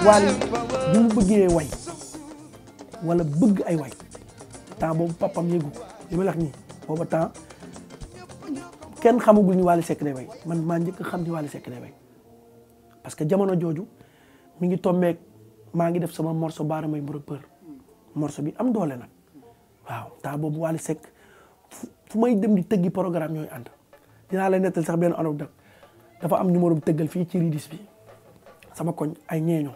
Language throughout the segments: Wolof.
Wally bi mu bëggee way wala bëgg ay way temps boobu papam yëgu li ma la wax nii booba temps kenn xamagul ni Wally Seck day way man maa njëkk xam ni Wally Seck day way parce que jamono jooju mi ngi tombeek maa ngi def sama morceau baara may mboro peur morceau bi am doole nag waaw temps boobu Wally Seck fu may dem di tëggi programme yooyu ànd dinaa la nettal sax benn anecdote dafa am numéro bu tëggal fii ci ridis bi sama koñ ay ñeeño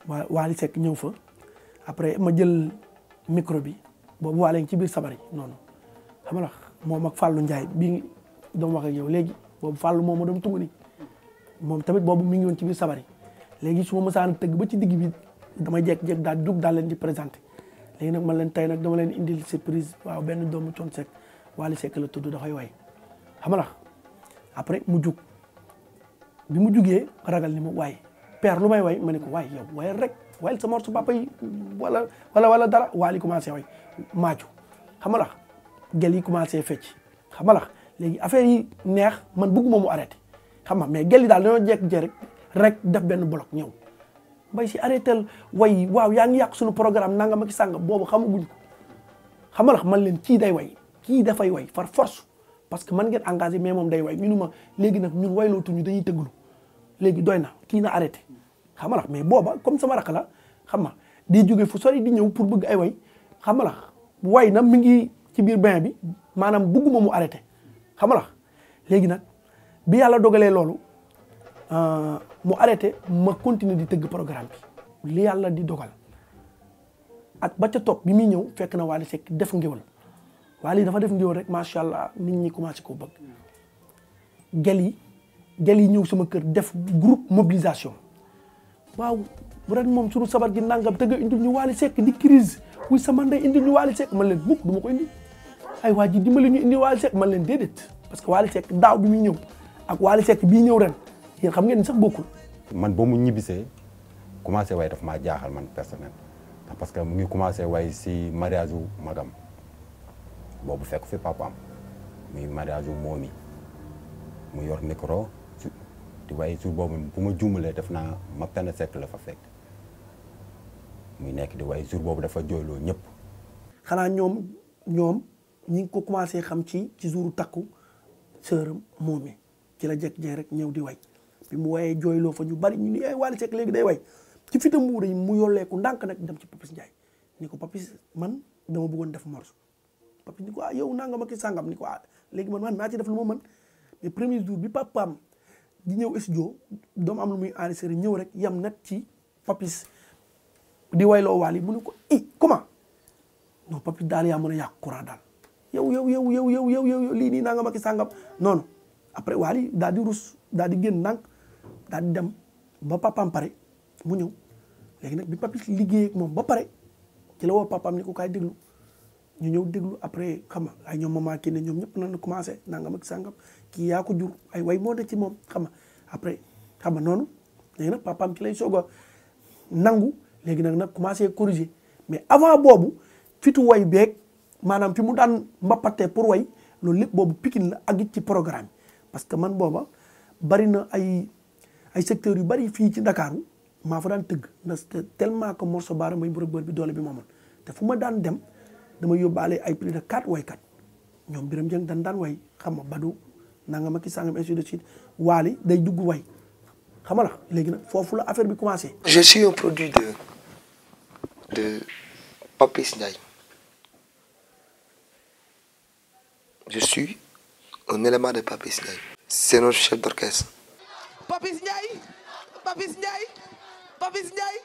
Wally Seck ñëw fa après ma jël micro bi boobu Wally ci biir sabar yi noonu xam nga moom ak Fallou Ndiaye bii doon wax ak yow léegi boobu Fallou moom ma doon tungu ni moom tamit boobu mi ngi woon ci biir sabar yi léegi su ma mësaan tëgg ba ci digg bi damay jékki-jékki daal dugg daal leen di présenté léegi nag man leen tey nag dama leen indil surprise waaw benn doomu Thione Seck Wally Seck la tudd dafay way xam nga après mu jug bi mu jugee ragal ni ma waay père lu may way ma ne ko waay yow wayal rek wayal sa morceau papa yi wala dara Wally commencé way maaju xam nga gel yi commencé fecc xam nga léegi affaire yi neex man bëgguma mu arrêté xam nga mais gel yi daal dañoo jekk rek def benn bloc ñëw mbay si arrêté way waaw yaa ngi yàq suñu programme nanga ma ki sàng boobu xamaguñ ko xam nga man leen kii day way kii dafay way par force parce que man ngeen engagé mais moom day way ñu ma léegi nag ñun waylootuñu dañuy tëgglu léegi doy na kii na arrêté xam nga mais booba comme sama rakk la xam nga di jóge fu sori di ñëw pour bëgg ay way xam nga way na mi ngi ci biir bain bi maanaam bëgguma mu arrêté xam nga léegi nag bi yàlla dogalee loolu mu arrêté ma continuer di tëgg programme bi li yàlla di dogal ak ba ca topp bi muy ñëw fekk na Wally Seck def ngéwal Wally dafa def ngéwal rek macha allah nit ñi commencé ko bëgg gel yi ñëw sama kër def groupe mobilisation waaw bu ren moom suñu sabar gi nangam tëgg indil ñu Wally Seck di crise wuy sama ndey indil ñu Wally Seck man leen mukk du ma ko indi ay waa ji dimbali ñu indi Wally Seck man leen déedéet parce que Wally Seck daaw bi muy ñëw ak Wally Seck bii ñëw ren yéen xam ngeen ni sax bokkul. man ba mu ñibbisee commencé way daf maa jaaxal man personnel parce que mu ngi commencé way si mariage u magam boobu fekk fi papaam muy mariage u moomi mu yor micro di way sur boobu bu ma juumalee def naa ma penn Seck la fa fekk muy nekk di way sur boobu dafa jooyloo ñëpp. xanaa ñoom ñi ngi ko commencé xam ci jouru takku sëram moomi ci la jekk-jekk rek ñëw di way bi mu wayee jooyloo fa ñu bari ñu ni ay Wally Seck léegi day way ci fitam muur yi mu yolleeku ndànk nag dem ci Papis Ndiaye ni ko Papis man dama bëggoon def morceau Papis ni ko yow nanga ma ki sàngam ni ko léegi man naa ci def lu ma mën mais premier jour bi papaam di ñëw studio doom am lu muy enregistré ñëw rek yam net ci Papis di wayloo Wally mu ne ko comment non Papis daal yaa mën a yàq courant daal yow lii nii nanga ma ki sàngam noonu après Wally daal di rus daal di génn ndànk daal di dem ba papaam pare mu ñëw léegi nag bi Papis liggéey ak moom ba pare ci la woo papaam ni ko kaay déglu ñu ñëw déglu après xam nga ay ñoom maman kii ne ñoom ñëpp nañu commencé nangam ak sangam kii yaa ko jur ay way moo de ci moom xam nga après xam nga noonu léegi nag papaam ci lay soog a nangu léegi nag commencé corriger mais avant boobu fitu way beeg maanaam fi mu daan mbappatee pour way loolu lépp boobu Pikine la ak it ci programme parce que man booba bari na ay secteurs yu bari fii ci Ndakaaru maa fa daan tëgg ndax tellement que morceau baara may bërëg bër bi doole bi moomoon te fu ma daan dem dama yóbbaale ay plus de 4 waykat ñoom Biram Jeng daan way xam nga Badou nangam ak i sangam ainsi de suite Waly day dugg way xam nga la léegi nag foofu la affaire bi commencé. Je suis un produit de Papis Ndiaye. Je suis un élément de Papis Ndiaye. C'est notre chef d'orchestre. Papis Ndiaye, Papis Ndiaye, Papis Ndiaye.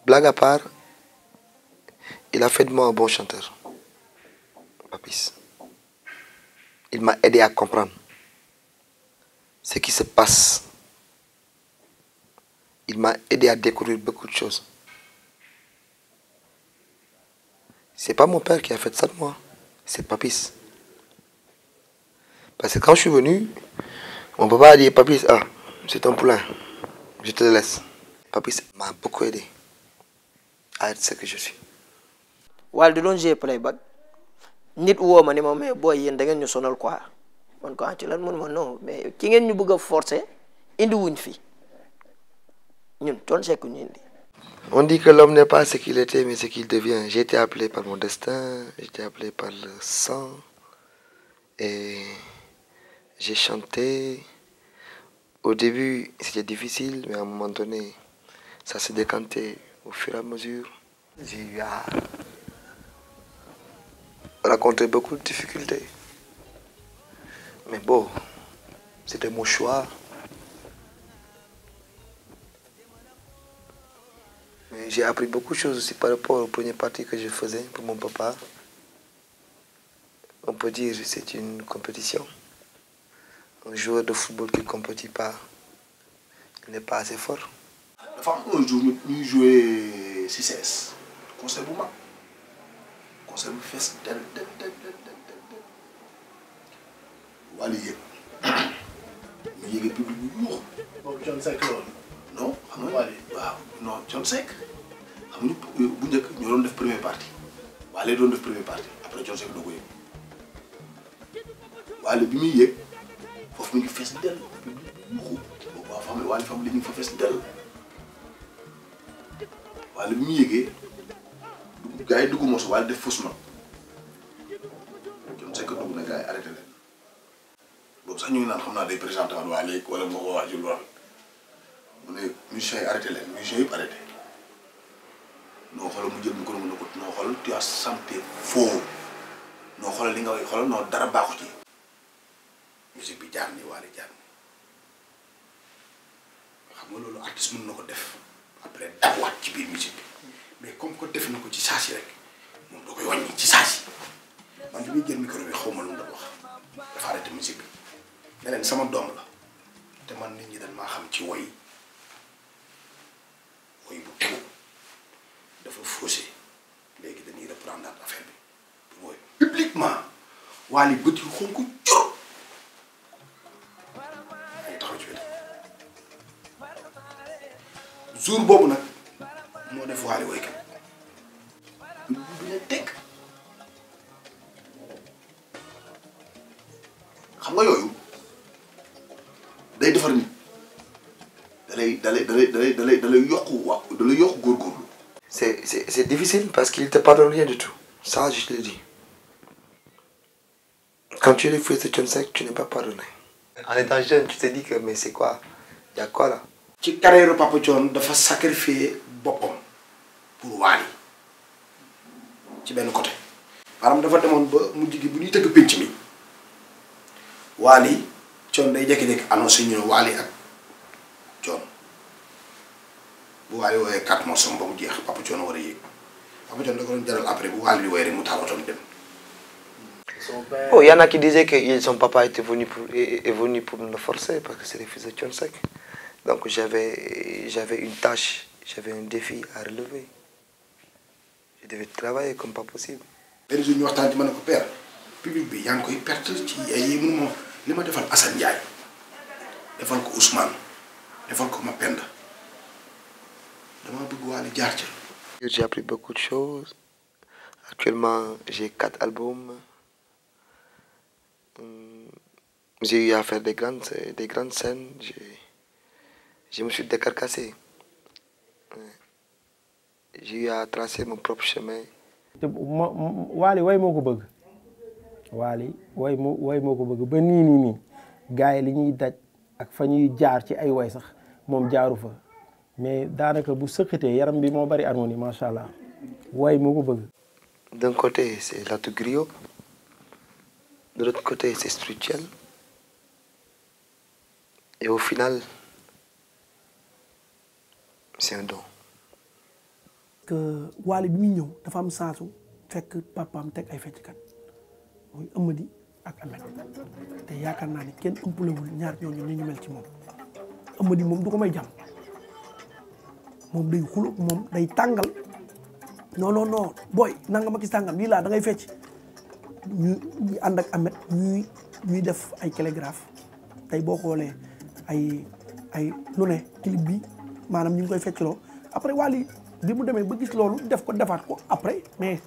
Blague à part, il a fait de moi un bon chanteur, Papis. Il m'a aidé à comprendre ce qui se passe. Il m'a aidé à découvrir beaucoup de choses. C'est pas mon père qui a fait ça de moi, c'est Papis. Parce que quand je suis venu, mon papa a dit, Papis, ah, c'est ton poulain, je te le laisse. Papis m'a beaucoup aidé à être ce que je suis. Waly da doon jouer playback nit woo ma ni ma mais booy yéen da ngeen ñu sonal quoi man ko ci lan mun ma non mais ki ngeen ñu bëgg a forcer indi wuñ fi ñun Thione Seck ñu indi. On dit que l'homme n'est pas ce qu'il était mais ce qu'il devient. J'ai été appelé par mon destin, j'ai été appelé par le sang et j'ai chanté. Au début c'était difficile mais à un moment donné ça s'est décanté au fur et à mesure. J'ai eu à rencontrer beaucoup de difficultés. Mais bon, c'était mon choix. Mais j'ai appris beaucoup de choses aussi par rapport au premier parti que je faisais pour mon papa. On peut dire que c'est une compétition. Un joueur de football qui ne compétit pas, il n'est pas assez fort. dafa am un jour ñuy joué CCS concert bu mag concert bu fees del Waly yëg ñu yëgee public bu yuux boobu Thione Seck loolu non xam nga Waly waaw non Thione Seck xam nga bu njëkk ñoo doon def première partie Waly doon def première partie après Thione Seck doo ko yëg Waly bi muy yëg foofu mu ngi fees del public bu yuuxu boobu waa famille Waly famille li ñu fa fees del Waly bi mu yëgee gars yi dugg morceau Waly def fausse note Thione Seck dugg na gars yi arrêté leen boobu sax ñu ngi naan xam naa day présenté waat Waly wala moo ko waajul wax mu ne musiciens yi arrêté leen musiciens yëpp arrêté noo xoolal mu jël micro mu ne ko noo xoolal tu as chanté faux noo xoolal li nga way xoolal noo dara baaxu ci musique bi jaar ni Waly jaar ni xam nga loolu artiste mën na ko def après dawaat ci biir musique bi mais comme que def na ko ci saasi rek moom doo koy wàññi ci saasi man bi muy jël micro bi xaw ma lu mu doon wax dafa arrêté musique bi ne leen sama doom la te man nit ñi dañ maa xam ci woy bu tegu dafa faussé léegi dañuy reprendre affaire bi pour woy publiquement Waly bët yu xonk jur ay taxaw ci wetam jour boobu nag moo def Waly woykat bi ne teg xam nga yooyu day defar nit dalay yokku góorgóorlu. C'est difficile parce qu'il ne te pardonne rien du tout. Ça, je te le dis. Quand tu es le fils de Thione Seck, tu n'es pas pardonné. En étant jeune, tu te dis que mais c'est quoi? Il y a quoi là? ci carrière Papa Thione dafa sacrifier boppam pour Waly ci benn côté. maanaam dafa demoon ba mujj gi bu ñuy tëgg pénc mi Waly Thione day jékki-jékki annoncé ñu ne Wally ak Thione bu Wally wooyee 4 morceaux ba mu jeex Papa Thione war a yéeg Papa Thione da ko doon jaral après bu Wally di woy rek mu taal otom dem. Oh, il y en a qui disaient que son papa est venu pour me le forcer parce que c'est le fils de Thione Seck. Donc j'avais une tâche, j'avais un défi à relever. Je devais travailler comme pas possible. benn jour ñu waxtaan ci ma ne ko père public bi yaa ngi koy perte ci ay mënuma li ma defal Assane Ndiaye defal ko Ousmane defal ko Mapenda dama bëgg Wally jaar ca. J'ai appris beaucoup de choses. Actuellement, j'ai 4 albums. J'ai eu à faire des grandes scènes. Je me suis décarcassé. J'ai eu à tracer mon propre chemin. Wally way moo ko bëgg Wally way moo ko bëgg ba nii gars yi li ñuy daj ak fa ñuy jaar ci ay way sax moom jaaru fa mais daanaka bu sëqatee yaram bi moo bari harmonie macha allah way moo ko bëgg. D'un côté c'est Latou Griot, de l'autre côté c'est spirituel et au final c'est un don. que Wally bi muy ñëw dafa am saasu fekk papaam teg ay fecckat muy Amady ak Ahmed te yaakaar naa ni kenn ëmpalewul ñaar ñooñu ni ñu mel ci moom Amady moom du ko may jàmm moom day xuloo moom day tàngal non booy nanga ma gis tàngam lii laa da ngay fecc ñu ànd ak Ahmed ñuy def ay calligraphe tey boo xoolee ay lu ne clip bi maanaam ñu ngi koy feccloo après Wally bi mu demee ba gis loolu def ko defaat ko après mais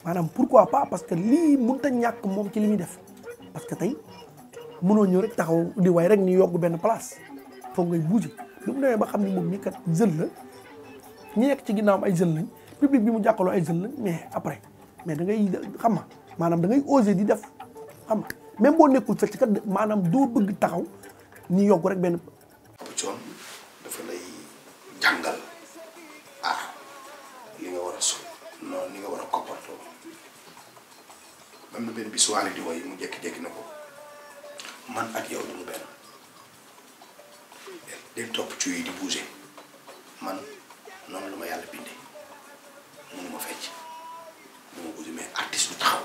maanaam pourquoi pas parce que lii mënut a ñàkk moom ci li muy def parce que tey mënoo ñëw rek taxaw di way rek ni yokk benn place foog ngay bouger bi mu demee ba xam ni moom ñi kat jeune la ñi nekk ci ginnaawam ay jeune lañ public bi mu jàkkaloo ay jeune lañ mais après mais da ngay xam nga maanaam da ngay oser di def xam nga même boo nekkul fecc kat maanaam doo bëgg taxaw ni yokk rek benn. Papa Thione dafa lay jàngal li nga war a sol non li nga war a comporter même na benn bis Wally di woy mu jékki-jékki na ko man ak yow duñu benn day topp ci yi di bouger man noonu la ma yàlla bindee mënu ma fecc mënu ma bouger mais artiste du taxaw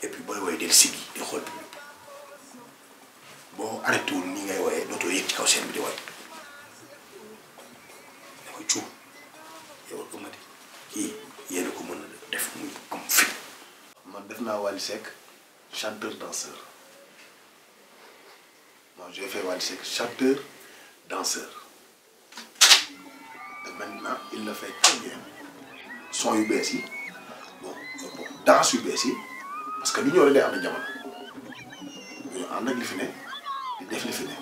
et puis booy woy del sigi di xool public boo arrêté wul nii ngay woyee dootoo yëg ci kaw scène bi di woy da koy cuub yow Amady kii yéen a ko mën a def muy am fit. man def naa Wally Seck chanteur danseur moi j'ai fait Wally Seck chanteur danseur et maintenant il le fait très bien son yu bees yi bon danse yu bees yi parce que lu ñëw rek day am na jamono ñu ànd ak li fi ne di def li fi ne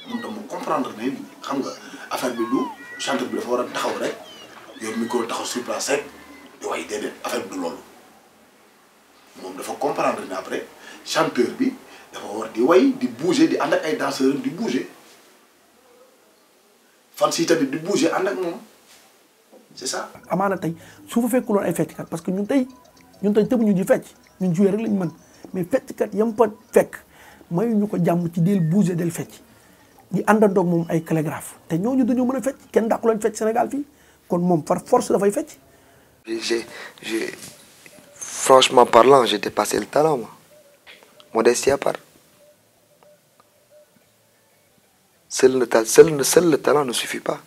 moom tam mu comprendre ne xam nga affaire bi du chanteur bi dafa war a taxaw rek yor micro taxaw sur place rek di way déedéet affaire bi du loolu moom dafa comprendre ne après chanteur bi dafa war di way di bouger di ànd ak ay danseurs di bouger fan si tamit di bouger ànd ak moom c'est ça. amaana tey su fa fekkuloon ay fecckat parce que ñun tey tëbuñu di fecc ñun jouer rek lañ mën mais fecckat yam fa fekk mayuñu ko jàmm ci del bouger del fecc di àndandoog moom ay calligraphe te ñooñu dañoo mën a fecc kenn dàqu leen fecc Sénégal fii kon moom par force dafay fecc. Franchement parlant, j'ai dépassé le talent, moi. Modestie à part. Seul le talent ne suffit pas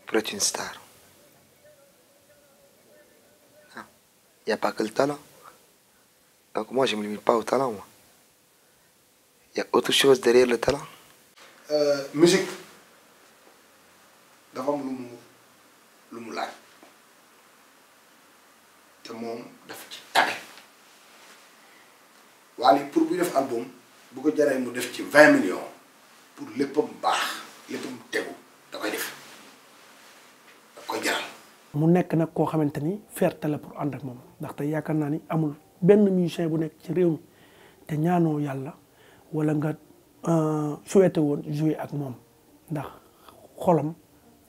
pour être une star. Il n'y a pas que le talent. Donc moi, je ne me limite pas au talent, moi. Il y a autre chose derrière le talent. Musique dafa am lu mu laaj te moom dafa ci tabe Wally pour bu def album bu ko jaree mu def ci 20 millions pour léppam baax léppam tegu da koy def da koy jaral. mu nekk nag koo xamante ni fierté la pour ànd ak moom ndaxte yaakaar naa ni amul benn musicien bu nekk ci réew mi te ñaanoo yàlla wala nga souhaité woon jouer ak moom ndax xolam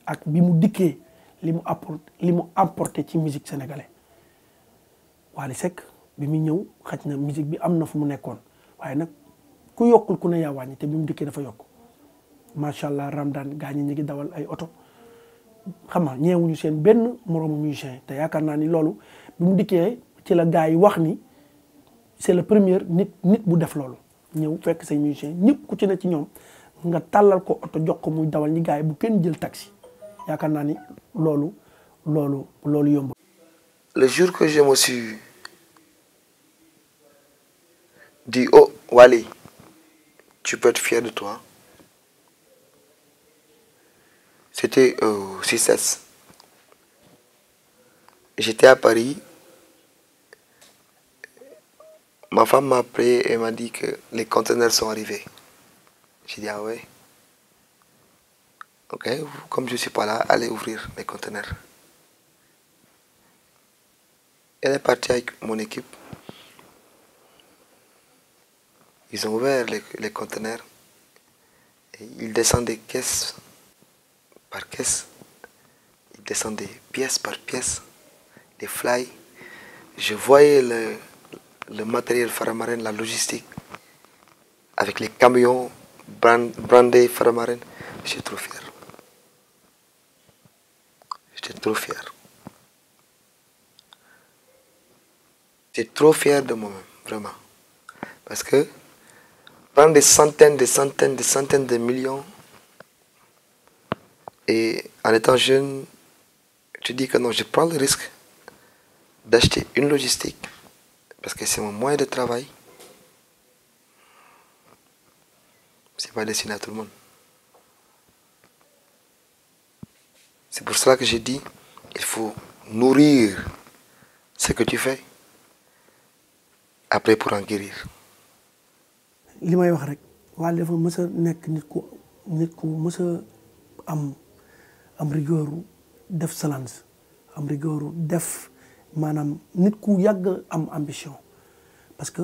ak bi mu dikkee li mu apporté ci musique sénégalais Wally Seck bi muy ñëw xaj na musique bi am na fu mu nekkoon waaye nag ku yokkul ku ne yaa wàññi te bi mu dikkee dafa yokk macha allah Ramdan gaa ñi ñu ngi dawal ay oto xam nga ñeewuñu seen benn moroomu musicien te yaakaar naa ni loolu bi mu dikkee ci la gaa yi wax ni c'est le premier nit bu def loolu ñëw fekk say musicien ñëpp ku ci ne ci ñoom nga tàllal ko oto jox ko muy dawal ñi gaa yi bu kenn jël taxi yaakaar naa ni loolu yomb. Le jour que je me suis dit oh Wally, tu peux être fier de toi, c'était au 6S. J'étais à Paris. Ma femme m'a appelé et m'a dit que les conteneurs sont arrivés. J'ai dit ah ouais. Ok, comme je suis pas là, allez ouvrir les conteneurs. Elle est partie avec mon équipe. Ils ont ouvert les conteneurs et ils descendaient caisse par caisse. Ils descendaient pièce par pièce. Les fly. Je voyais le matériel Faramareen, la logistique, avec les camions brandés Faramareen. J'étais trop fier. J'étais trop fier. J'étais trop fier de moi-même, vraiment. Parce que prendre des centaines de millions et en étant jeune, tu dis que non, je prends le risque d'acheter une logistique parce que c'est mon moyen de travail. C'est pas destiné à tout le monde. C'est pour cela que j'ai dit, il faut nourrir ce que tu fais après pour en guérir. li may wax rek Wally dafa mës a nekk nit ku mës a am rigueur def salance am rigueur def maanaam nit ku yàgg am ambition parce que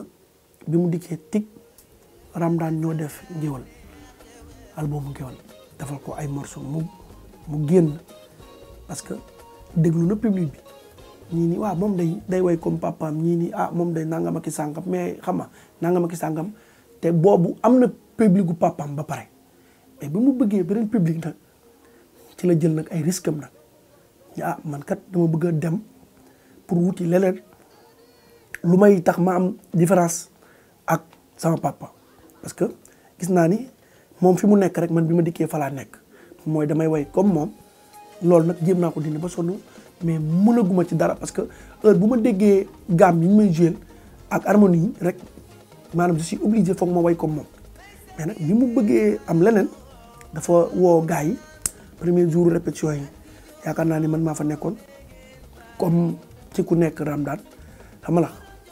bi mu dikkee Tic Ramdan ñoo def Ngéwal album Ngéwal defal ko ay morceaux mu génn parce que déglu na public bi ñii ni waaw moom day way comme papaam ñii ni moom day nangam ak i sàngam mais xam nga nangam ak i sàngam te boobu am na public gu papaam ba pare mais bi mu bëggee beneen public nag ci la jël nag ay risque am nag man kat dama bëgg a dem pour wuti leneen lu may tax ma am différence ak sama papa parce que gis naa ni moom fi mu nekk rek man bi ma dikkee fa laa nekk mooy damay way comme moom loolu nag jéem naa ko dindi ba sonn mais mënaguma ci dara parce que heure bu ma déggee gamme yi ñu may jouer ak harmonie yi rek maanaam je suis obligé foog ma way comme moom mais nag bi mu bëggee am leneen dafa woo gars yi premier jour répétition yi yaakaar naa ni man maa fa nekkoon comme ci ku nekk Ramdan xam nga la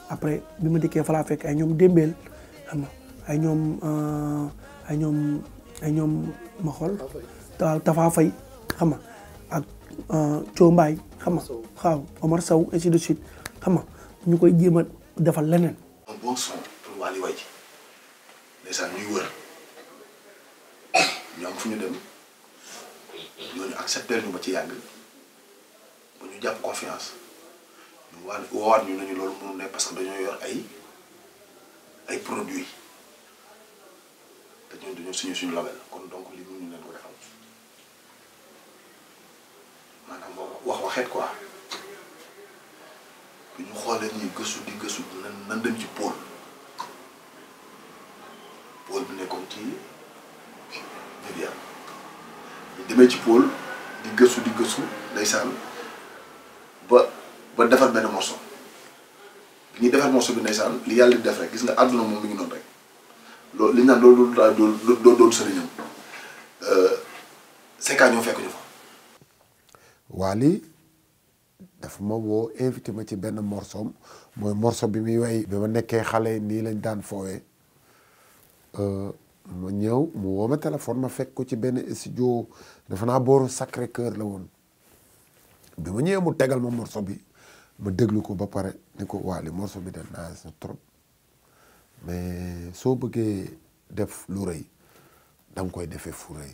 après bi ma dikkee fa laa fekk ay ñoom Dembeel xam nga ay ñoom ma xool Tafa Faye xam nga ak Thio Mbaye xam nga waaw Omar Sow ainsi de suite xam nga ñu koy jéem a defal leneen. un bon son pour Wally way ji ndeysaan ñuy wër ñu am fu ñu dem ñooñu accepté ñu ba ci yàgg ba ñu jàpp confiance ñu woowaat ñu nañu loolu mënul ne parce que dañoo yor ay produits te ñun dañoo signé suñu label kon donc li ñu leen ko defal maanaam wax waxeet quoi bi ñu xoolee ñuy gëstu di gëstu nan dem ci pôle bi nekkoon ci Viviane ñu demee ci pôle di gëstu ndeysaan ba defar benn morceau bi ñuy defar morceau bi ndeysaan li yàlla di def rek gis nga àdduna moom mi ngi noonu rek loolu li ñu naan loolu doon sëriñam Secka ñoo fekk ñu fa. Wally dafa ma woo invité ma ci benn morceau mooy morceau bi muy way bi ma nekkee xale nii lañ daan foowee ma ñëw mu woo ma téléphone ma fekk ko ci benn studio dafa naa booru Sacré Cœur la woon bi ma ñëwee mu tegal ma morceau bi ma déglu ko ba pare ni ko Wally morceau bi de naaj na trop mais soo bëggee def lu rëy da nga koy defee fu rëy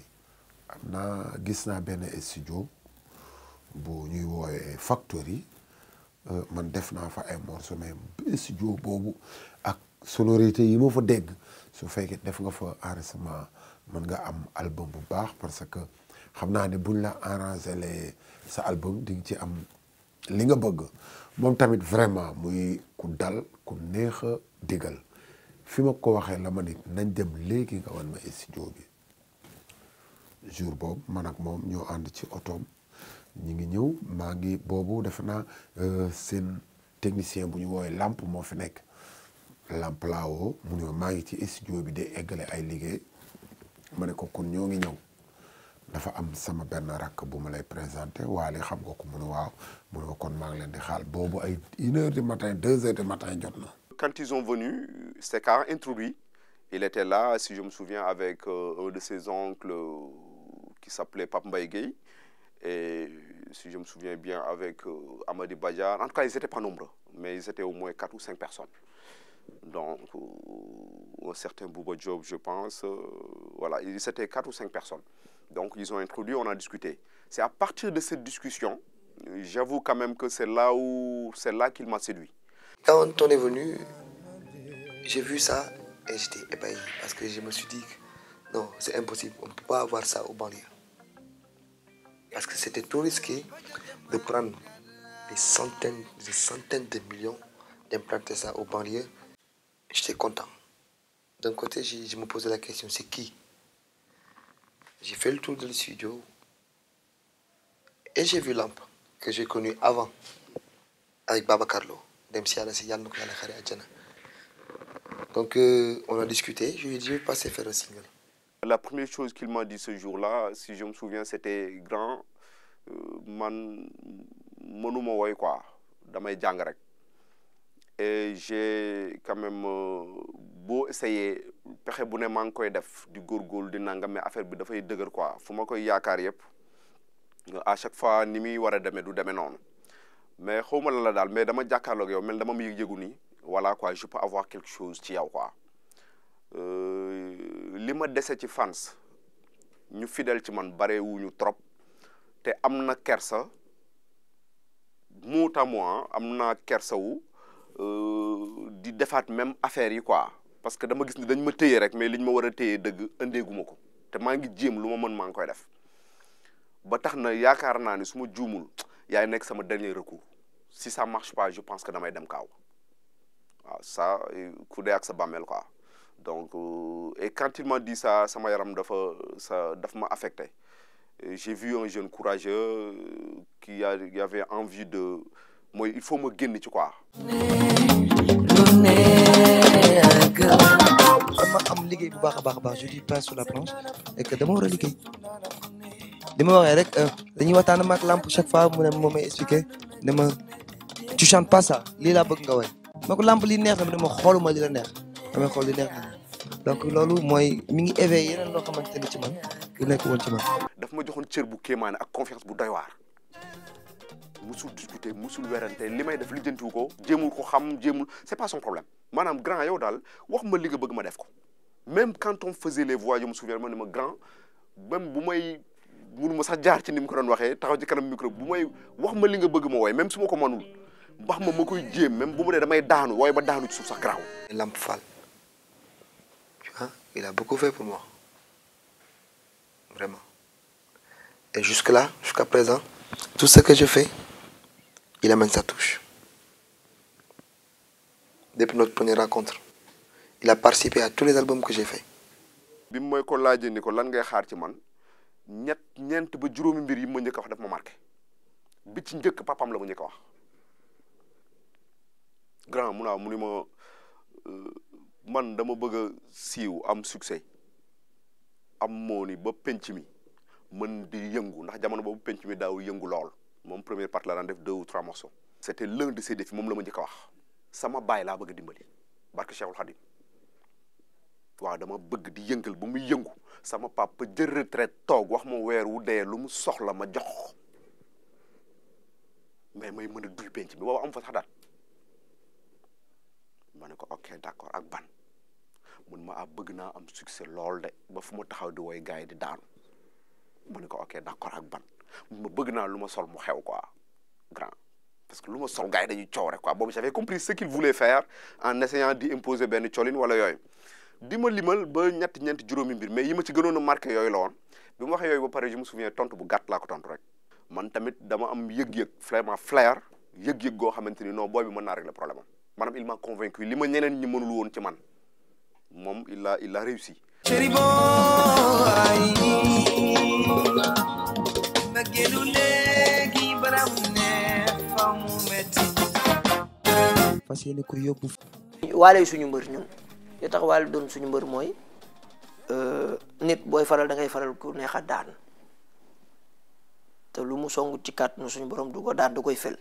am naa gis naa benn studio bu ñuy woowee Factory man def naa fa ay morceaux mais studio boobu ak sonorité yi ma fa dégg su fekkee def nga fa enregistrement mën nga am album bu baax parce que xam naa ne buñ la arrangé sa album di nga ci am li nga bëgg moom tamit vraiment muy ku dal ku neex a digal fi ma ko waxee la ma nit nañ dem léegi nga wan ma studio bi jour boobu man ak moom ñoo ànd ci otoom ñi ngi ñëw maa ngi boobu defe naa seen technicien bu ñu woowee lamp moo fi nekk lamp laa woo mu ne maa ngi ci studio bi de eggale ay liggéey ma ne ko kon ñoo ngi ñëw dafa am sama benn rakk bu ma lay présenté Waly xam nga ko mu ne waaw mu ne kon maa ngi leen di xaal boobu ay 1h du matin 2h du matin jot na. Quand ils sont venus, c'était carrément introduit. Il était là, si je me souviens, avec un de ses oncles qui s'appelait Pape Mbaye Gueye. Et si je me souviens bien, avec Amady Badiar. En tout cas, ils n'étaient pas nombreux, mais ils étaient au moins 4 ou 5 personnes. Donc, un certain Bouba Diop, je pense. Voilà, c'était 4 ou 5 personnes. Donc, ils ont introduit, on a discuté. C'est à partir de cette discussion, j'avoue quand même que c'est là qu'il m'a séduit. Quand on est venu, j'ai vu ça et j'étais ébahi parce que je me suis dit que non, c'est impossible, on ne peut pas avoir ça aux banlieues. Parce que c'était trop risqué de prendre des centaines de millions, d'implanter ça aux banlieues. J'étais content. D'un côté, je me posais la question, c'est qui? J'ai fait le tour de le studio et j'ai vu Lamp, que j'ai connu avant, avec Baba Carlo. Donc on a discuté, je lui ai dit je vais passer faire un single. La première chose qu'il m'a dit ce jour-là, si je me souviens, c'était grand, man mënuma woy quoi, damay jàng rek. Et j'ai quand même beau essayer pexe bu ne maa ngi koy def di góorgóorlu di nangam mais affaire bi dafay dëgër quoi fu ma koy yaakaar yëpp à chaque fois ni muy war a demee du demee noonu. Mais xawma la daal mais dama jàkkaarloog yow mel dama mu yëg-yëgu nii voilà quoi je peux avoir quelque chose ci yow quoi li ma dese ci fans ñu fidèle ci man bare wuñu trop te am na kersa mot à mot am na kersa wu di defaat même affaire yi quoi parce que dama gis ni dañ ma téye rek mais liñ ma war a téye dëgg ëndeeguma ko te maa ngi jéem lu ma mën maa ngi koy def ba tax na yaakaar naa ni su ma juumul yaay nekk sama dernier recours si ça marche pas je pense que damay dem kaaw waaw ça ku dee ak sa bàmmeel quoi donc et quand il m'a dit ça sama yaram daf ma affecté j'ai vu un jeune courageux qui avait envie de mooy il faut ma génn ci quoi. dama am liggéey bu baax a baax je dis pas sur la planche et que dama war a liggéey li ma waxee rek dañuy waxtaan ak Lamp chaque fois mu ne moo may expliqué ne ma tu chantes pas ça lii laa bëgg nga woy ma ko Lamp li neex na mu ne ma xooluma li la neex damay xool li neex na donc loolu mooy mi ngi éveillé yeneen loo xamante ne ci man ku nekk woon ci man. daf ma joxoon cër bu kéemaane ak confiance bu doy waar musul discuter musul werante li may def lijjantiwu ko jéemul ko xam jéemul c'est pas son problème maanaam grand yow daal wax ma li nga bëgg ma def ko même quand on faisait les voix je me souviens ma ne ma grand même bu may mënu ma sax jaar ci ni mu ko doon waxee taxaw ci kanam micro bu may wax ma li nga bëgg ma wooy même su ma ko mënul wax ma koy jéem même bu mu dee damay daanu wooy ba daanu ci suuf sax garaaw. Lamp Fall tu vois il a beaucoup fait pour moi vraiment et jusque-là jusqu'à présent tout ce que je fais il amène sa touche depuis notre première rencontre il a participé à tous les albums que j'ai fait. bi mooy ko laajee ni ko lan ngay xaar ci man ñeent ba juróomi mbir yi ma njëkk a wax daf ma marqué bi ci njëkk papam la ma njëkk a wax grand mu ni ma man dama bëgg a siiw am succès am moo ni ba penc mi mën di yëngu ndax jamono boobu penc mi daaw yëngu lool moom première partie la daan def 2 ou 3 morceaux. c'était l'un de ses défis moom la ma njëkk a wax sama baay laa bëgg a dimbali barke Cheikhul Khadim waaw dama bëgg di yëngal ba muy yëngu sama papa jël retraite toog wax ma weer wu dee lu mu soxla ma jox mais may mën a duy penc bi boobu am fa sax daal ma ne ko ok d'accord ak ban mun ma bëgg naa am succès lool de ba fu ma taxaw di woy gars yi di daanu ma ne ko ok d'accord ak ban ma bëgg naa lu ma sol mu xew quoi grand parce que lu ma sol gars yi dañuy coow rek quoi boobu j'avais compris ce qu'il voulait faire en essayant d'y imposer benn colin wala yooyu di ma limal ba ñeenti juróomi mbir mais yi ma ci gënoon a marqué yooyu la woon bi ma waxee yooyu ba pare je me souviens tontu bu gàtt laa ko tontu rek man tamit dama am yëg-yëg vraiment flair yëg-yëg goo xamante ni non booy bi mën naa régler problème am maanaam il m'a convaincu li ma ñeneen ñi mënul woon ci man moom il a réussi. Chéri boy ma génnu léegi bara mu ne fa mu metti fas yéene ko yóbbu. Wally suñu mbër ñun li tax Wally doon suñu mbër mooy nit booy faral da ngay faral ku neex a daan te lu mu songu ci kàttanu suñu borom du ko daan du koy fel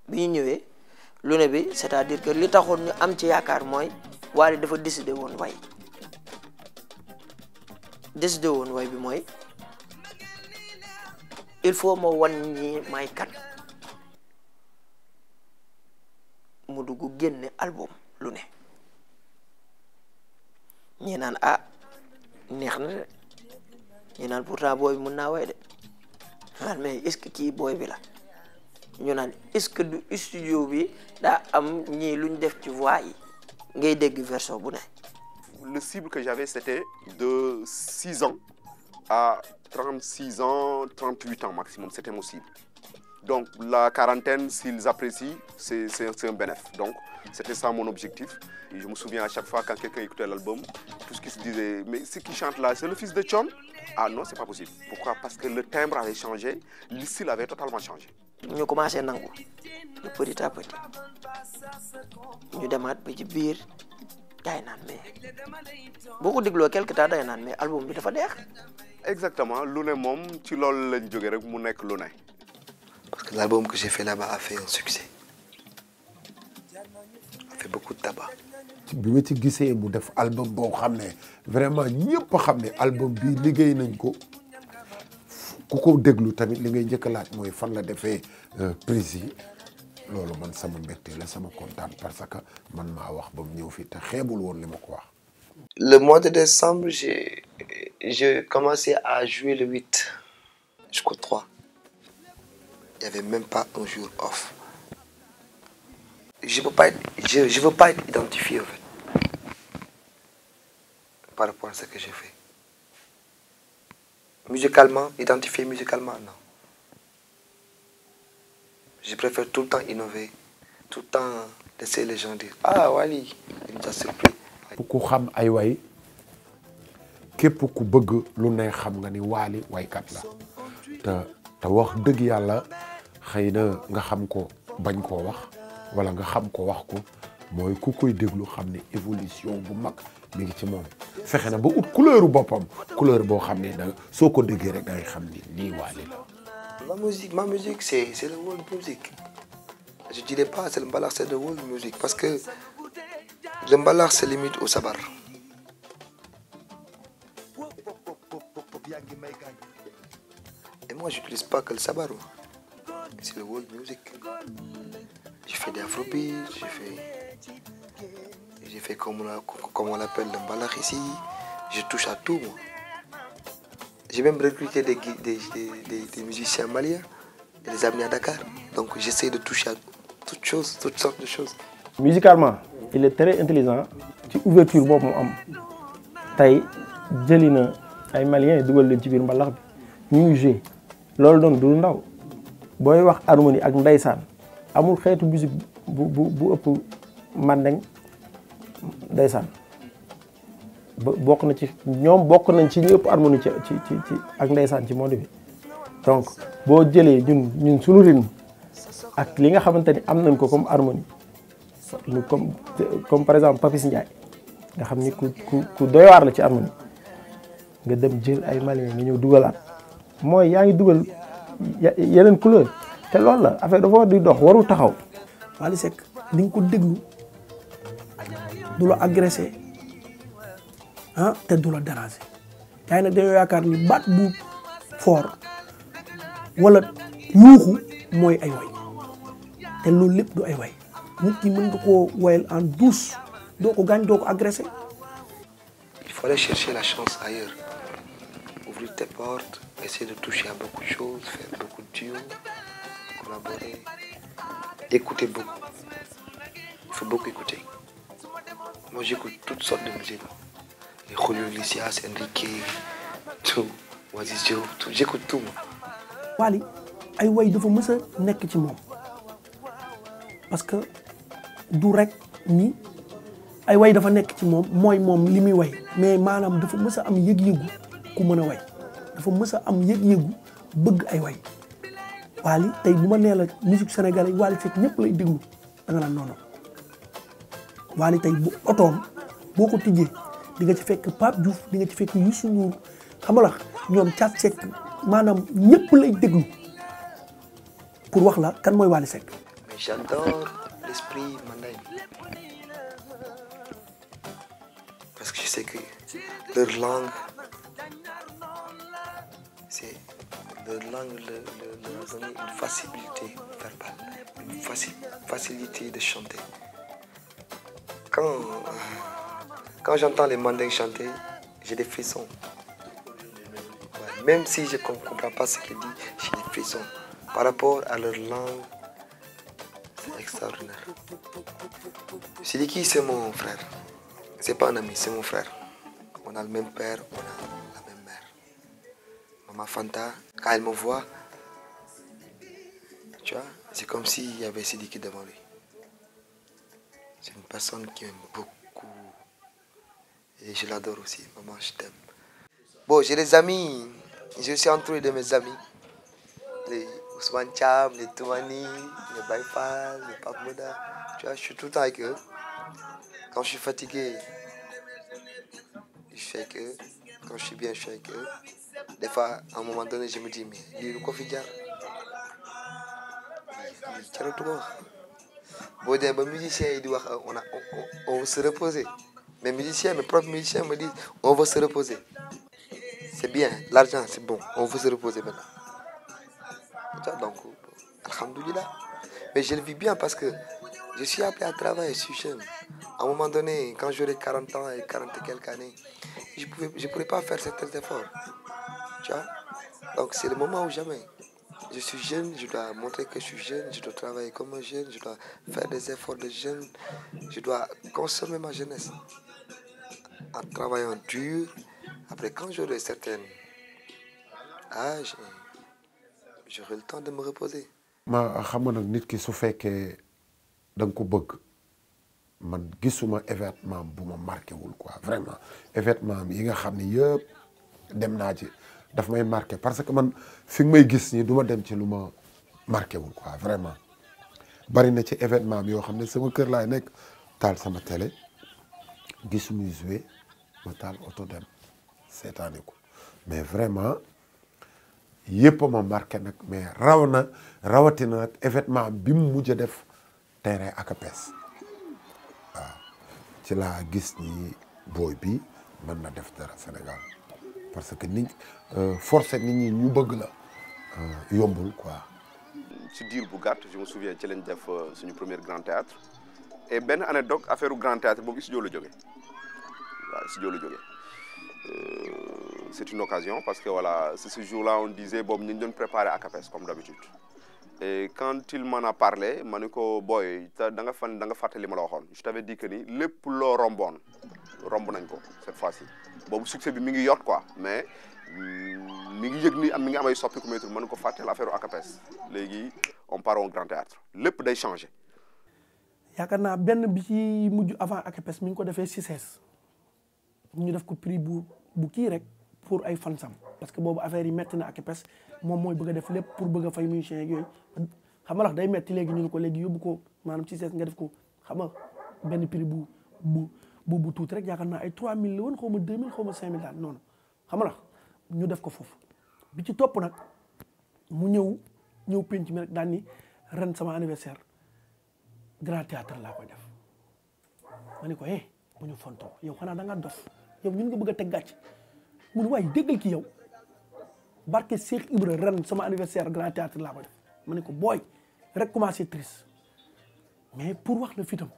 bi ñu ñëwee lu ne bi c'est-à-dire que li taxoon ñu am ci yaakaar mooy Wally dafa décidé woon way bi mooy il faut ma wan ñi may kat mu dugg génne album lu ne ñi naan ah neex na de ñi naan pourtant booy bi mun naa way de mais est-ce que kii booy bi la ñu naan est-ce que du studio bi daa am ñii luñ def ci voix yi ngay dégg version bu ne. Le cible que j'avais c'était de 6 ans à 36 ans 38 ans maximum, c'était mon cible. Donc la quarantaine, s'ils apprécient, c'est un bénéfice. Donc c'était ça mon objectif. Et je me souviens à chaque fois quand quelqu'un écoutait l'album, tout ce qui se disait, mais ce qui chante là, c'est le fils de Thione? Ah non, c'est pas possible. Pourquoi? Parce que le timbre avait changé, le style avait totalement changé. ñu commencé nangu de petit à petit ñu demaat ba ci biir day naan mais boo ko dégloo quelque temps day naan mais album bi dafa neex. Exactement, lu ne moom ci loolu lañ jógee rek mu nekk lu ne. Parce que l'album que j'ai fait là-bas a fait un succès. A fait beaucoup de tabac. bi ma ci gisee mu def album boo xam ne vraiment ñëpp a xam ne album bi liggéey nañ ko ku ko déglu tamit li ngay njëkk a laaj mooy fan la defee prise yi loolu man sama mbégte la sama kontaan parce que man maa wax ba mu ñëw fii te xeebul woon li ma ko wax. Le mois de décembre, j'ai commencé à jouer le 8 jusqu'au 3. Il n'y avait même pas un jour off. Je veux pas être identifié en fait par rapport à ce que j'ai fait. Musicalement, identifié musicalement, non. Je préfère tout le temps innover, tout le temps laisser les gens dire ah Wally, il nous a surpris. ku xam ay way képp ku bëgg lu ne xam nga ni Wally waykat la te wax dëgg yàlla xëy na nga xam ko bañ koo wax wala nga xam ko wax ko mooy ku koy déglu xam ne évolution bu mag mi ngi ci moom fexe na ba ut couleur boppam couleur boo xam ne da soo ko déggee rek da ngay xam ni lii Wally la. Ma musique c'est le world music. Je dirais pas c'est le mbalax, c'est le world music parce que le mbalax se limite au sabar. Et moi j'utilise pas que le sabar. C'est le world music. Je fais des afrobeats, j'ai fait comme on l'appelle le mbalax ici. Je touche à tout moi. J'ai même recruté des musiciens maliens et les amener à Dakar. Donc j'essaie de toucher à toutes sortes de choses. Musicalement, il est très intelligent. ci ouverture boobu mu am tey jëli na ay maliens dugal leen ci biir mbalax bi ñuy jouer loolu doon du ndaw booy wax harmonie ak ndeysaan amul xeetu musique bu ëpp mandeng ndeysaan bokk na ci ñoom bokk nañ ci ñu ëpp harmonie ci ak ndeysaan ci monde bi donc boo jëlee ñun suñu rythme ak li nga xamante ni am nañ ko comme harmonie comme par exemple Papis Ndiaye nga xam ni ku doy waar la ci harmonie nga dem jël ay malien nga ñëw dugalaat mooy yaa ngi dugal yeneen couleur te loolu la affaire dafa war di dox warul taxaw. Wally Seck di nga ko déglu du la agressé te du la déranger yaa ngi nag dañoo yaakaar ni baat bu fort wala yuuxu mooy ay way te loolu lépp du ay way nit ki mën nga koo wayal en douce doo ko gaañ doo ko agressé. Il faut aller chercher la chance ailleurs. Ouvrir tes portes, essayer de toucher à beaucoup de choses, faire beaucoup de duos, collaborer, écouter beaucoup. Il faut beaucoup écouter. Moi, j'écoute toutes sortes de musique. Les Julio Iglesias, Enrique, tout, Oasis Joe, tout. J'écoute tout, moi. Wally ay way dafa mës a nekk ci moom parce que du rek ni ay way dafa nekk ci moom mooy moom li muy way mais maanaam dafa mës a am yëg-yëgu ku mën a way dafa mës a am yëg-yëgu bëgg ay way Wally tey bu ma nee la musique sénégalais Wally Seck ñëpp lay déglu da nga naan noonu Wally tey bu otoom boo ko tijjee di nga ci fekk Pape Diouf di nga ci fekk Youssou Ndour xam nga la ñoom Thiat Seck maanaam ñëpp lay déglu pour wax la kan mooy Wally Seck. Mais j'adore l'esprit mandingue. Parce que je sais que leur langue, c'est leur langue leur a donné une facilité verbale, une facilité de chanter. Quand j'entends les mandingues chanter, j'ai des frissons. Ouais, même si je ne comprends pas ce qu'ils disent, j'ai des frissons. Par rapport à leur langue, c'est extraordinaire. Sidiki, c'est mon frère. C'est pas un ami, c'est mon frère. On a le même père, on a la même mère. Maman Fanta, quand elle me voit, tu vois, c'est comme s'il y avait Sidiki devant lui. C'est une personne qui m'aime beaucoup. Et je l'adore aussi. Maman, je t'aime. Bon, j'ai des amis. Je suis entouré de mes amis. Les Ousmane Cham, les Toumani, les Baïfal, les Pape Moda. Tu vois, je suis tout le temps avec eux. Quand je suis fatigué, je suis avec eux. Quand je suis bien, je suis avec eux. Des fois, à un moment donné, je me dis, mais lui, le Kofidja, bon, musiciens, ils disent, on veut se reposer. Mes musiciens, mes propres musiciens me disent, on veut se reposer. C'est bien, l'argent, c'est bon, on veut se reposer maintenant. Donc, alhamdoulilah. Mais je le vis bien parce que je suis appelé à travailler, je suis jeune. À un moment donné, quand j'aurai 40 ans et 40 et quelques années, je ne pourrais pas faire certains efforts. Tu vois? Donc, c'est le moment ou jamais. Je suis jeune, je dois montrer que je suis jeune, je dois travailler comme un jeune, je dois faire des efforts de jeune, je dois consommer ma jeunesse en travaillant dur. Après, quand j'aurai certain âge, j'aurai le temps de me reposer. ma xam nga nag nit ki su fekkee da nga ko bëgg man gisuma événement bu ma marqué wul quoi vraiment événement yi nga xam ne yëpp dem naa ci daf may marqué parce que man fi nga may gis nii du ma dem ci lu ma marqué wul quoi vraiment bari na ci événement yoo xam ne sama kër laay nekk taal sama télé gis muy joué ma taal oto dem seetaani ko mais vraiment yëpp ma marqué nag mais rawatina nag événement bi mu mujj a def terrain Akapes waaw ci laa gis ni booy bi mën na def dara Sénégal parce que nit forcé nit ñi ñu bëgg la yombul quoi. ci diir bu gàtt je me souviens ci lañ def suñu premier grand théâtre et benn anecdote affaire grand théâtre boobu studio la jógee waaw studio la jógee. C'est une occasion parce que voilà, c'est ce jour-là on disait bon, nous devons préparer à Akapes comme d'habitude. Et quand il m'en a parlé, je lui ai dit boy, je t'avais dit que le plus rombon cette fois-ci. Bon, le succès est mingi yot quoi, mais mingi amay soppi ko mettre, man ko faté l'affaire Akapes. Légui on part au grand théâtre. Lepp day changer. Yakarna benn bi ci mujj avant Akapes mi ngi ko défé CICES. Ñu def ko prix bu kii rek pour ay fansam parce que boobu affaire yi metti na Akapes moom mooy bëgg a def lépp pour bëgg a fay musiciens ak yooyu xam nga day metti léegi ñu ne ko léegi yóbbu ko maanaam ci sees nga def ko xam nga benn prix bu tuuti rek yaakaar naa ay 3000 la woon xaw ma 2000 xaw ma 5000 daal noonu xam nga ñu def ko foofu bi ci topp nag mu ñëw penc mi rek daal ni ren sama anniversaire grand théâtre laa koy def ma ne ko bu ñu fontoo yow xanaa da nga dof yow ñun nga bëgg a teg gàcc mu ne waaye déggal ki yow barke Cheikh Ibra ren sama anniversaire grand théâtre laa ko def ma ne ko booy rek commencé triste mais pour wax la fitam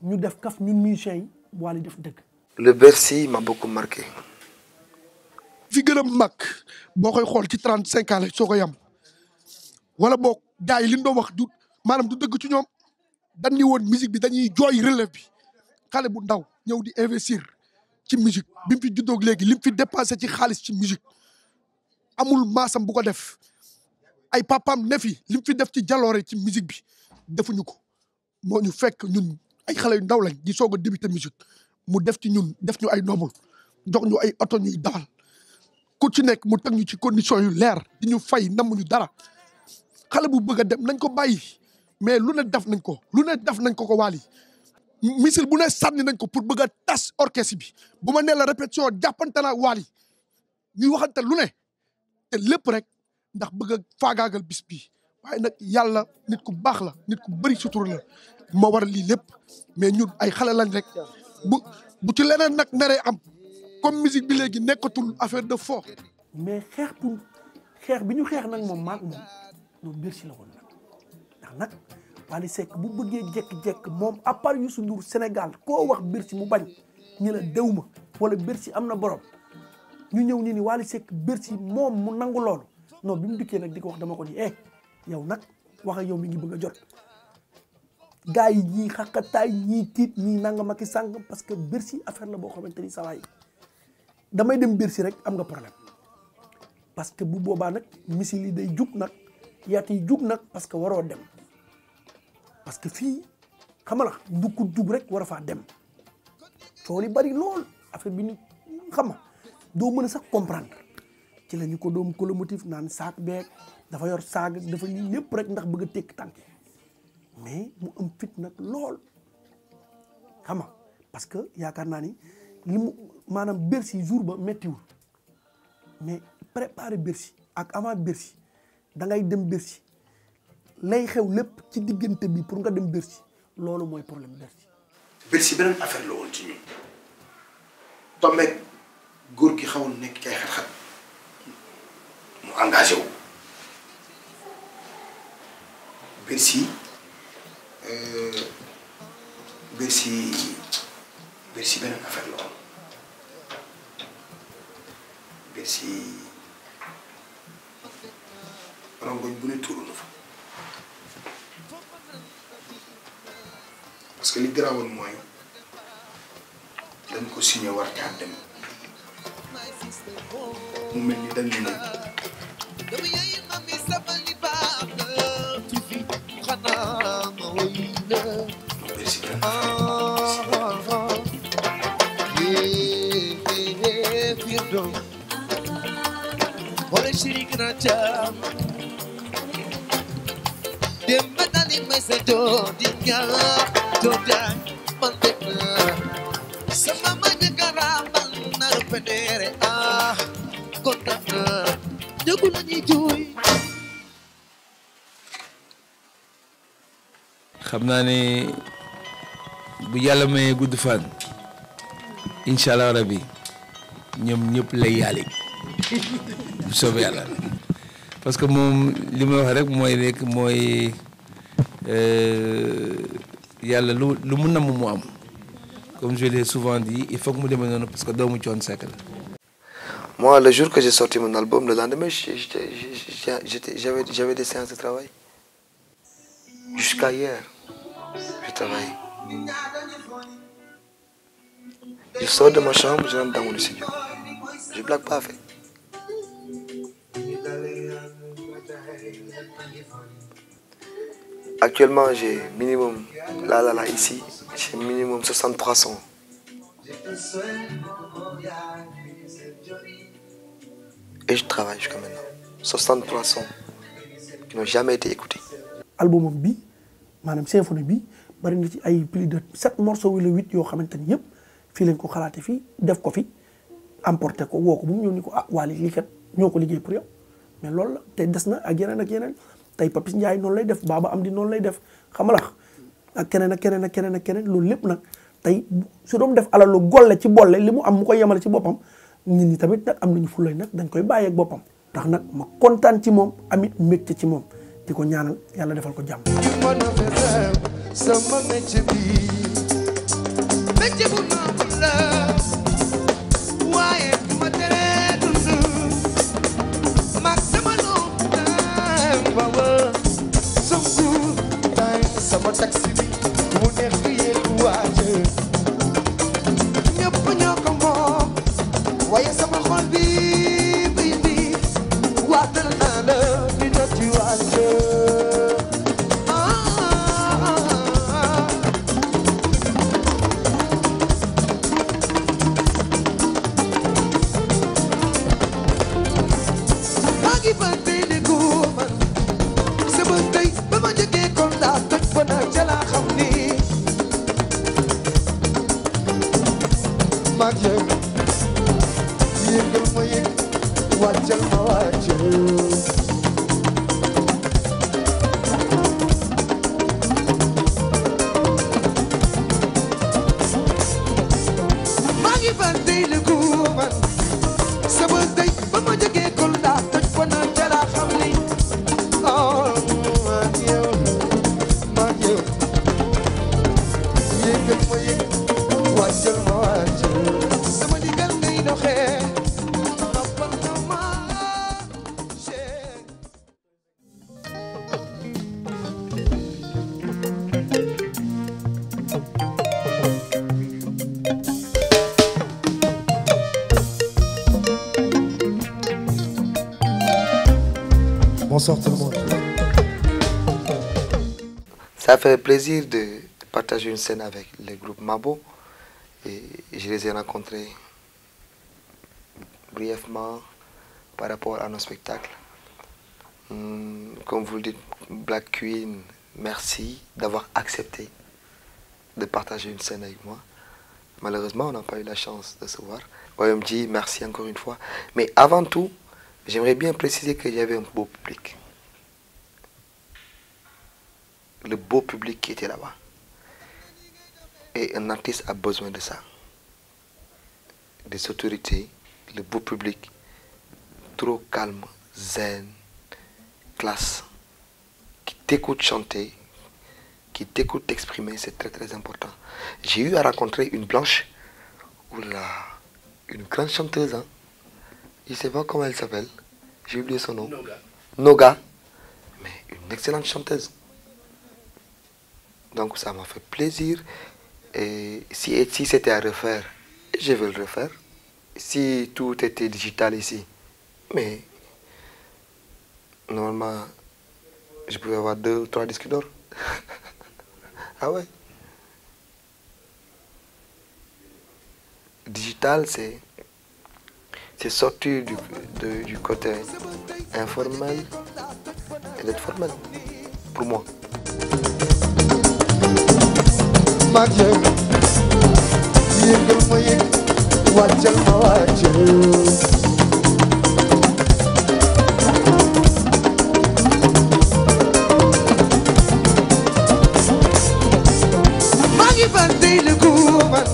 ñu def kaf ñun musiciens yi Wally def dëgg. Le Bercy m'a beaucoup marqué fi gën a mag boo koy xool ci 35 ans la soo ko yam wala boog gars yi li ñu doon wax du maanaam du dëgg ci ñoom dañ ni woon musique bi dañuy jooy relève bi xale bu ndaw ñëw di investir ci musique bi mu fi juddoog léegi li mu fi dépensé ci xaalis ci musique amul maasam bu ko def ay papaam ne fi li mu fi def ci jaloore ci musique bi defuñu ko moo ñu fekk ñun ay xale yu ndaw lañ di soog a débuté musique mu def ci ñun def ñu ay noble jox ñu ay oto ñuy dawal ku ci nekk mu teg ñu ci condition yu leer di ñu fay namuñu dara xale bu bëgg a dem nañ ko bàyyi mais lu ne def nañ ko ko Wally misil bu ne sànni nañ ko pour bëgg a tas orchestre bi bu ma nee la répétition jàppante na Wally ñuy waxante lu ne te lépp rek ndax bëgg a faagaagal bis bi waaye nag yàlla nit ku baax la nit ku bëri sutur la moo war lii lépp mais ñun ay xale lañ rek bu ci leneen nag naree am comme musique bi léegi nekkatul affaire de fo. mais xeex bi ñu xeex nag moom maag moom loolu Bercy la woon nag ndax nag Wally Seck bu bëggee jekk-jekk moom à part Youssou Ndour Sénégal koo wax Bercy mu bañ ñu la dew ma wala Bercy am na borom ñu ñëw ñu ni Wally Seck Bercy moom mu nangu loolu non bi mu dikkee nag di ko wax dama ko ni yow nag wax ak yow mi ngi bëgg a jot gars yi ñii xaqataay ñii tiit ñii nangam ak i sàng parce que Bercy affaire la boo xamante ni saa yi damay dem Bercy rek am nga problème parce que bu boobaa nag misil yi day jug nag yaat yi jug nag parce que waroo dem parce que fii xam nga la du ko jug rek war a faa dem coow li bari lool affaire bi ni xam nga doo mën a sax comprendre ci la ñu ko doom colomotive naan saak beeg dafa yor saag dafa lii lépp rek ndax bëgg a tekki tànk mais mu am fit nag lool xam nga parce que yaakaar naa ni li mu maanaam Bercy jour ba méttiwul mais préparer Bercy ak avant Bercy da ngay dem Bercy lay xew lépp ci diggante bi pour nga dem Bercy loolu mooy problème Bercy. Bercy beneen affaire la woon ci ñun tombeeg góor gi xawoon nekk ci ay xat-xat mu engagé wu Bercy beneen affaire la woon Bercy rongoñ bu ne tuuru na fa parce que li garawoon mooy dañ ko signé war caa dem mu mel ni dañ ne moom Bercy beneen xam naa ne bu yàlla mayee gudd fan incha allah rabi ñoom ñëpp lay yàlla bu soobee yàlla parce que moom li may wax rek mooy yàlla lu mu namm mu am comme je l'ai souvent dit il faut que mu demee noonu parce que doomu Thione Seck la. Moi, le jour que j'ai sorti mon album, le lendemain, j'avais des séances de travail. Jusqu'à hier, je travaille. Je sors de ma chambre, je rentre dans mon studio. Je ne blague pas, en fait. Actuellement, j'ai minimum, là, ici, j'ai minimum 63 sons. Et je travaille jusqu'à maintenant. 63 sons qui n'ont jamais été écoutés. albumam bi maanaam symphonie bi bari na ci ay plus de 7 morceaux wala 8 yoo xamante ni yëpp fii lañ ko xalaate fii def ko fi emporté ko woo ko bu mu ñëw ni ko Wally lii kat ñoo ko liggéey pour yow mais loolu la te des na ak yeneen tey Papis Ndiaye noonu lay def Baba Amdi noonu lay def xamalax ak keneen loolu lépp nag tey su doon def alalu golle ci bolle li mu am mu koy yemale ci boppam nit ñi tamit nag am nañu fulay nag dañ koy bàyyeeg boppam tax nag ma kontaan ci moom amit mbégte ci moom di ko ñaanal yàlla defal ko jàmm. sama métier bi métier bu noble la waaye ma tere dund maag yow yëgal ma yëg wàccal ma wàccal maa ngi ban dey la ko man sama dey ba ma jógee Kolda toj ko na jara xam ni oh maag yow yëgal ma yëg wàccal ma wàccal sama digal ngay doxee noppal na ma Bonsoir tout le monde. Ça fait plaisir de partager une scène avec le groupe Mabo. Et je les ai rencontrés brièvement par rapport à nos spectacles. Comme vous le dites, Black Queen, merci d'avoir accepté de partager une scène avec moi. Malheureusement, on n'a pas eu la chance de se voir. OMG, merci encore une fois. Mais avant tout, j'aimerais bien préciser qu'il y avait un beau public. Le beau public qui était là-bas. Et un artiste a besoin de ça. Des autorités, le beau public, trop calme, zen, classe, qui t'écoute chanter, qui t'écoute t'exprimer, c'est très très important. J'ai eu à rencontrer une blanche, oula, une grande chanteuse, hein. Je ne sais pas comment elle s'appelle, j'ai oublié son nom. Noga, mais une excellente chanteuse. Donc ça m'a fait plaisir. Et si c'était à refaire, je vais le refaire. Si tout était digital ici, mais normalement, je pouvais avoir 2 ou 3 disques d'or. Ah ouais. Digital, c'est sortir du côté informel et d'être formel, pour moi. maag yow yëgal ma yëg wàccal ma wàccal maa ngi ban dey la ko man